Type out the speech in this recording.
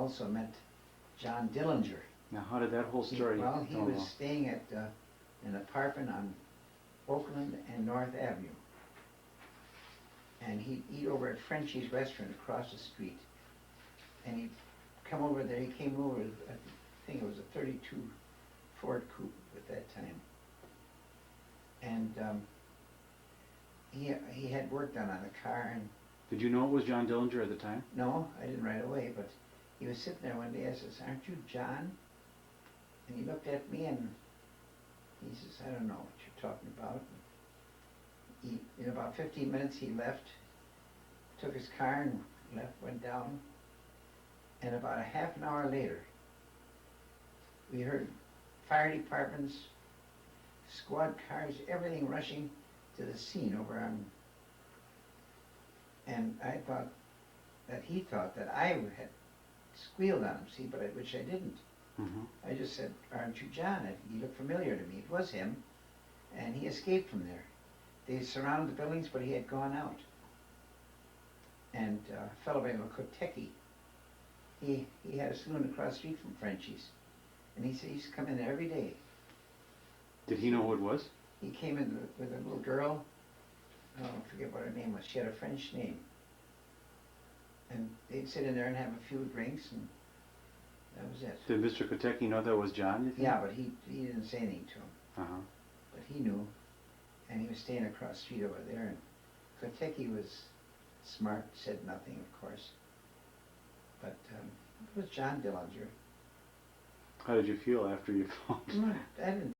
also met John Dillinger. Now, how did that whole story He go was along? staying at an apartment on Oakland and North Avenue. And he'd eat over at Frenchie's restaurant across the street. And he'd come over there, he came over, I think it was a 32 Ford Coupe at that time. And he had work done on the car, and Did you know it was John Dillinger at the time? no, I didn't right away, but he was sitting there one day, I says, "Aren't you John?" And he looked at me and he says, "I don't know what you're talking about." In about 15 minutes he left, took his car and left, went down. And about a half an hour later, we heard fire departments, squad cars, everything rushing to the scene over on. And I thought that he thought that I had squealed on him, see, which I didn't. Mm-hmm. I just said, "Aren't you John?" He looked familiar to me. It was him, and he escaped from there. They surrounded the buildings, but he had gone out. And a fellow by the name of Kotecki, he had a saloon across the street from Frenchie's, and he said he used to come in there every day. Did he know who it was? He came in with a little girl. Oh, I forget what her name was. She had a French name. And they'd sit in there and have a few drinks, and that was it. Did Mr. Kotecki know that was John, you think? Yeah, but he didn't say anything to him. Uh-huh. But he knew, and he was staying across the street over there, and Kotecki was smart, said nothing, of course. But it was John Dillinger. How did you feel after you found? I didn't